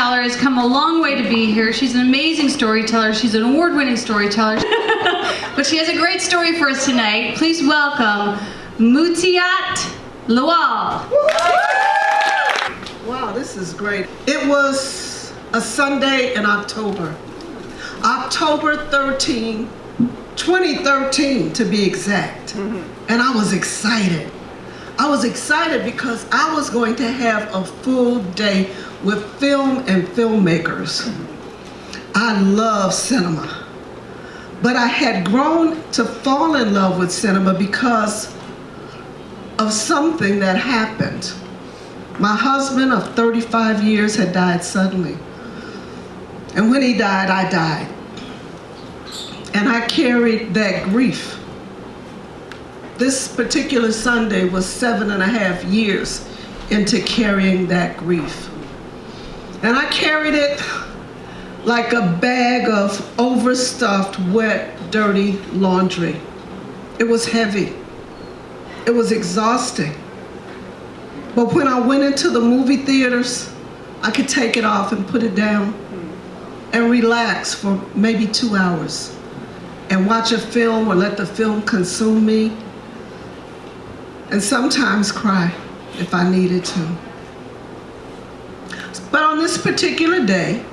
storyteller has come a long way to be here. She's an amazing storyteller. She's an award-winning storyteller. But she has a great story for us tonight. Please welcome Muteeat Lawal. Wow, this is great. It was a Sunday in October. October 13, 2013 to be exact. And I was excited. I was excited because I was going to have a full day with film and filmmakers. I love cinema. But I had grown to fall in love with cinema because of something that happened. My husband of 35 years had died suddenly. And when he died, I died. And I carried that grief. This particular Sunday was 7.5 years into carrying that grief. And I carried it like a bag of overstuffed, wet, dirty laundry. It was heavy. It was exhausting. But when I went into the movie theaters, I could take it off and put it down and relax for maybe 2 hours and watch a film or let the film consume me, and sometimes cry if I needed to. But on this particular day,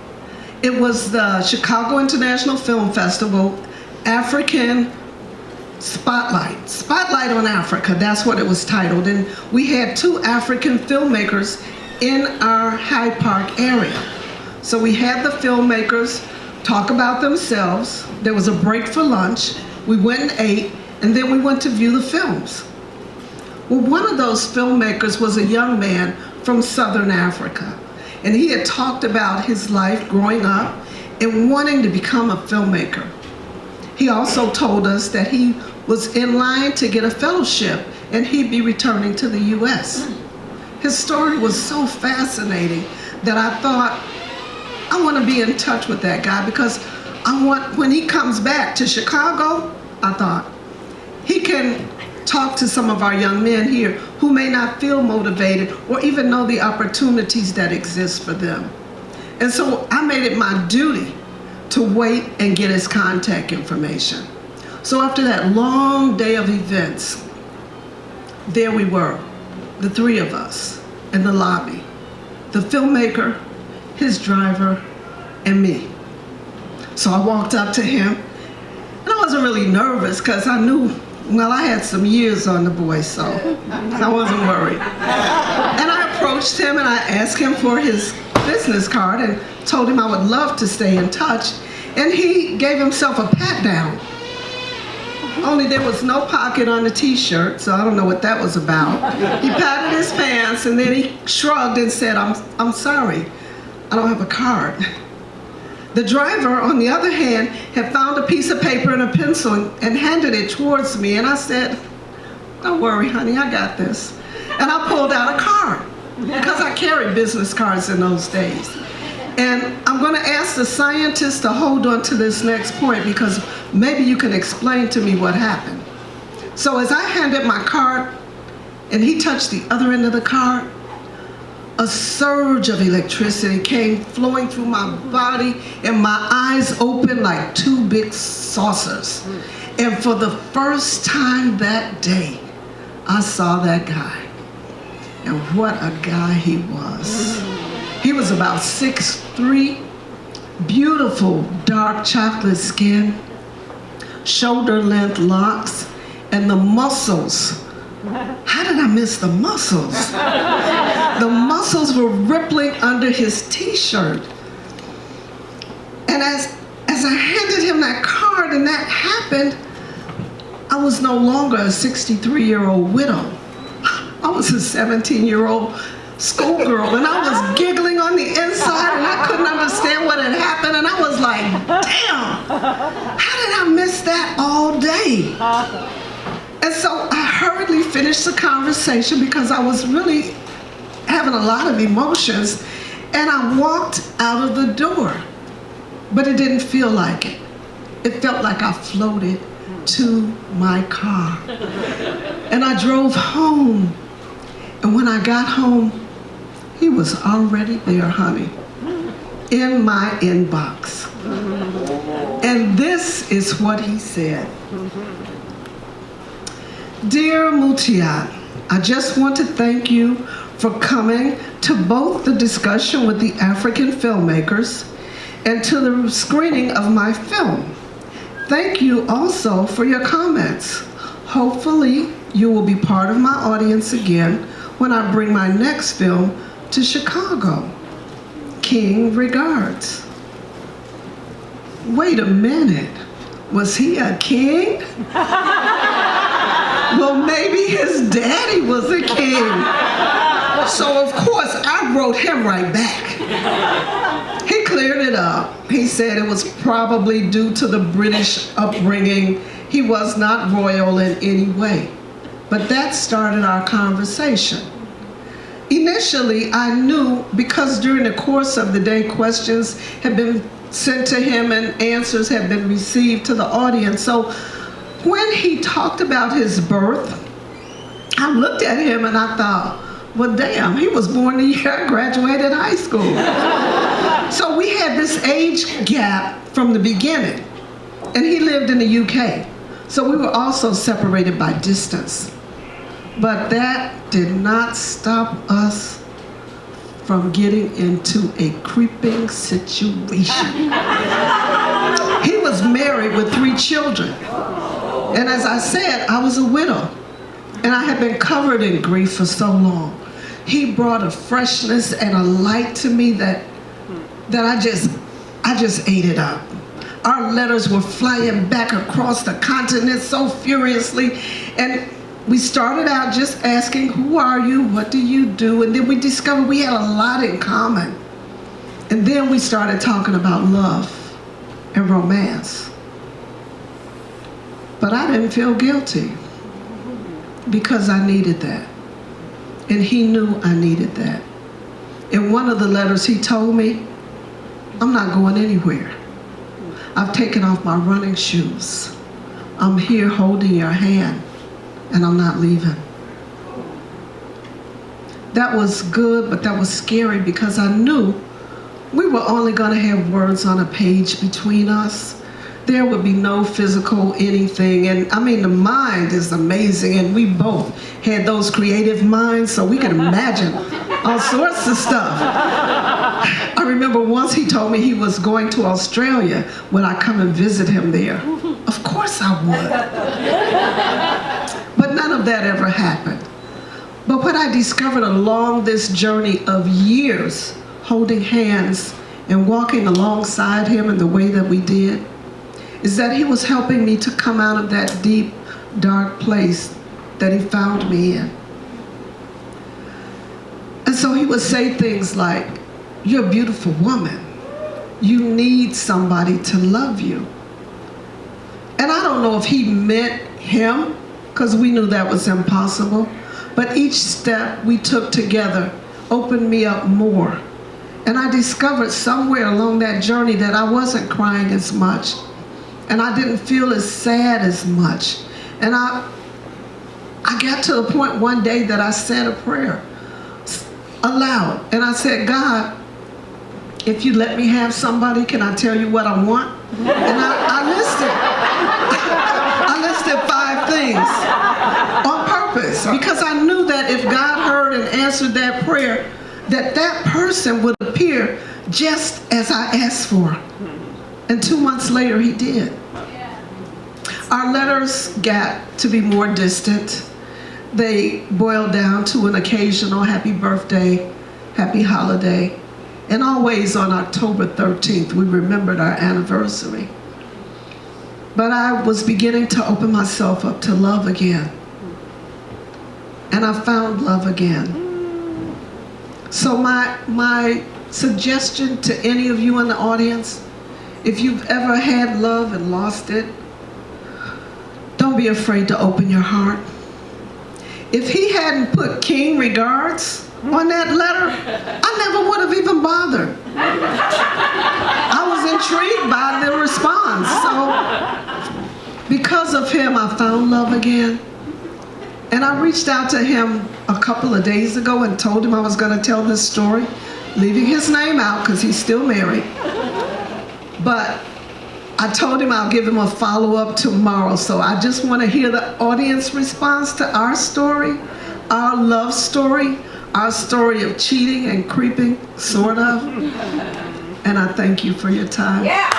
it was the Chicago International Film Festival African Spotlight on Africa, that's what it was titled. And we had 2 African filmmakers in our Hyde Park area. So we had the filmmakers talk about themselves. There was a break for lunch. We went and ate, and then we went to view the films. Well, one of those filmmakers was a young man from Southern Africa, and he had talked about his life growing up and wanting to become a filmmaker. He also told us that he was in line to get a fellowship and he'd be returning to the US. His story was so fascinating that I thought, I want to be in touch with that guy because I want, when he comes back to Chicago, I thought, he can talk to some of our young men here who may not feel motivated or even know the opportunities that exist for them. And so I made it my duty to wait and get his contact information. So after that long day of events, there we were, the 3 of us in the lobby, the filmmaker, his driver, and me. So I walked up to him, and I wasn't really nervous because I knew, well, I had some years on the boy, so I wasn't worried. And I approached him and I asked him for his business card and told him I would love to stay in touch. And he gave himself a pat down. Only there was no pocket on the t-shirt, so I don't know what that was about. He patted his pants and then he shrugged and said, I'm sorry, I don't have a card. The driver, on the other hand, had found a piece of paper and a pencil and handed it towards me, and I said, don't worry, honey, I got this. And I pulled out a card, because I carried business cards in those days. And I'm going to ask the scientists to hold on to this next point, because maybe you can explain to me what happened. So as I handed my card, and he touched the other end of the card, a surge of electricity came flowing through my body and my eyes opened like 2 big saucers. And for the first time that day, I saw that guy. And what a guy he was. He was about 6'3", beautiful dark chocolate skin, shoulder length locks, and the muscles. How did I miss the muscles? The muscles were rippling under his t-shirt. And as I handed him that card and that happened, I was no longer a 63-year-old widow. I was a 17-year-old schoolgirl, and I was giggling on the inside, and I couldn't understand what had happened, and I was like, damn, how did I miss that all day? And so I hurriedly finished the conversation because I was really having a lot of emotions, and I walked out of the door, but it didn't feel like it. It felt like I floated to my car. And I drove home, and when I got home, he was already there, honey. in my inbox. And this is what he said. Dear Muteeat, I just want to thank you for coming to both the discussion with the African filmmakers and to the screening of my film. Thank you also for your comments. Hopefully, you will be part of my audience again when I bring my next film to Chicago. King regards. Wait a minute, was he a king? Well, maybe his daddy was a king. So of course I wrote him right back. He cleared it up. He said it was probably due to the British upbringing. He was not royal in any way. But that started our conversation. Initially, I knew because during the course of the day, questions had been sent to him and answers had been received to the audience. So when he talked about his birth, I looked at him and I thought, well, damn, he was born the year I graduated high school. So we had this age gap from the beginning. And he lived in the UK. So we were also separated by distance. But that did not stop us from getting into a creeping situation. He was married with 3 children. And as I said, I was a widow. And I had been covered in grief for so long. He brought a freshness and a light to me that I just ate it up. Our letters were flying back across the continent so furiously. And we started out just asking, who are you? What do you do? And then we discovered we had a lot in common. And then we started talking about love and romance. But I didn't feel guilty because I needed that. And he knew I needed that. In one of the letters he told me, I'm not going anywhere. I've taken off my running shoes. I'm here holding your hand, and I'm not leaving. That was good, but that was scary because I knew we were only going to have words on a page between us. There would be no physical anything. And I mean, the mind is amazing, and we both had those creative minds, so we could imagine all sorts of stuff. I remember once he told me he was going to Australia. Would I come and visit him there? Of course I would. But none of that ever happened. But what I discovered along this journey of years, holding hands and walking alongside him in the way that we did, is that he was helping me to come out of that deep, dark place that he found me in. And so he would say things like, you're a beautiful woman. You need somebody to love you. And I don't know if he meant him, because we knew that was impossible. But each step we took together opened me up more. And I discovered somewhere along that journey that I wasn't crying as much. And I didn't feel as sad as much. And I got to the point one day that I said a prayer aloud. And I said, God, if you let me have somebody, can I tell you what I want? And I listed 5 things on purpose, because I knew that if God heard and answered that prayer, that person would appear just as I asked for. And 2 months later, he did. Our letters got to be more distant. They boiled down to an occasional happy birthday, happy holiday. And always on October 13th, we remembered our anniversary. But I was beginning to open myself up to love again. And I found love again. So my suggestion to any of you in the audience, if you've ever had love and lost it, don't be afraid to open your heart. If he hadn't put King regards on that letter, I never would have even bothered. I was intrigued by the response. So because of him, I found love again. And I reached out to him a couple of days ago and told him I was going to tell this story. leaving his name out because he's still married. But I told him I'll give him a follow-up tomorrow, so I just want to hear the audience response to our story, our love story, our story of cheating and creeping, sort of. And I thank you for your time. Yeah.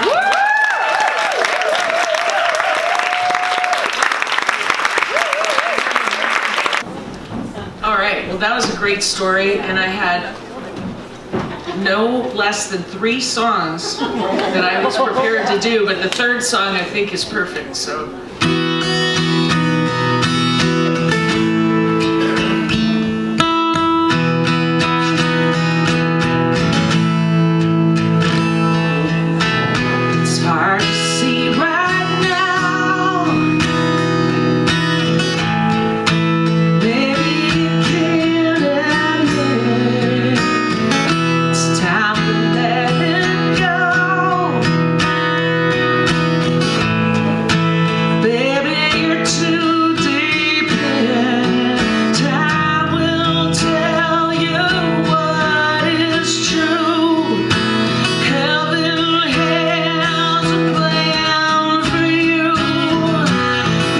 All right, well, that was a great story, and I had no less than 3 songs that I was prepared to do, but the third song I think is perfect, so. It's hard to see right now. Maybe you can't admit it's time to let it go. Baby, you're too deep in. Time will tell you what is true. Heaven has a plan for you.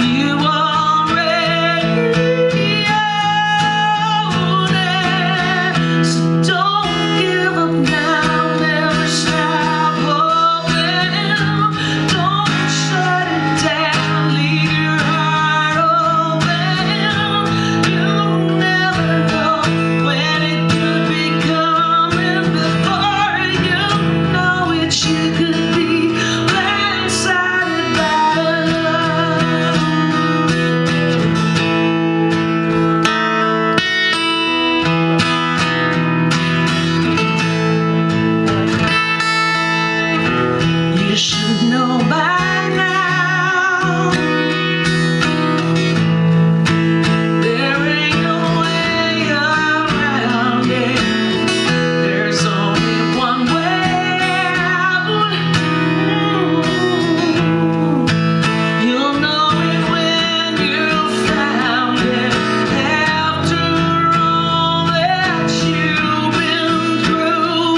You already own it. So don't give up now. Never stop hoping. Don't shut it down. Leave your heart open. You never know when it could be coming. Before you know it, you could be blindsided by love. You should know by now. There ain't no way around it. There's only one way out. You'll know it when you found it. After all that you've been through,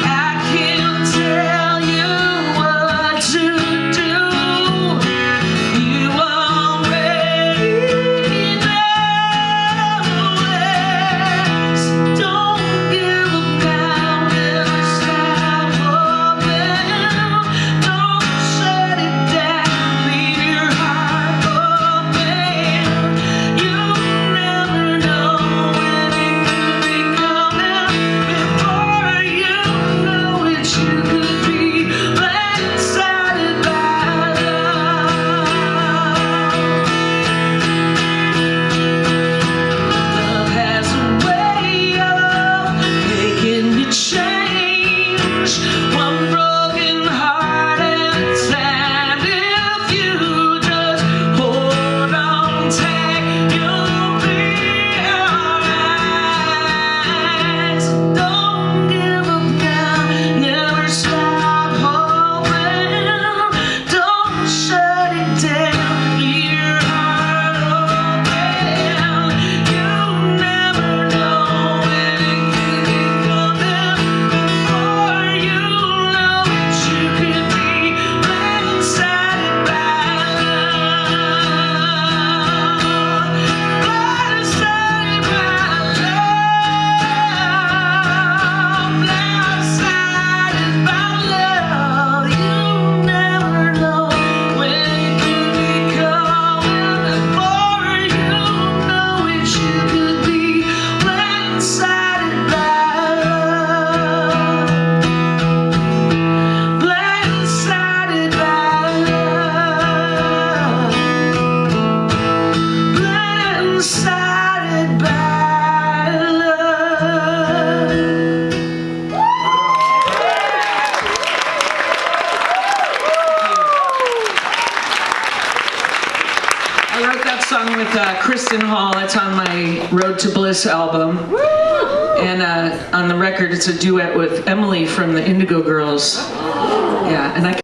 I can't tell you what to do. You already know it. So don't give up now. Never stop hoping. Don't shut it down. Leave your heart open. You never know when it could be coming. Before you know it, you could be blindsided by love. Love has a way of making you change. One broken heart at a time. If you just hold on tight, you'll be alright. So don't give up now. Never stop hoping. Don't shut it down. Leave your heart open. You never know when it could be coming. Before you know it, you could be blindsided by love. Blindsided by love. Blindsided by love. You never know when it could be coming. Before you know it, you could be blindsided by love. Blindsided by love. Blindsided by love. I wrote that song with Kristen Hall. It's on my Road to Bliss album. And on the record, it's a duet with Emily from the Indigo Girls. Yeah, and I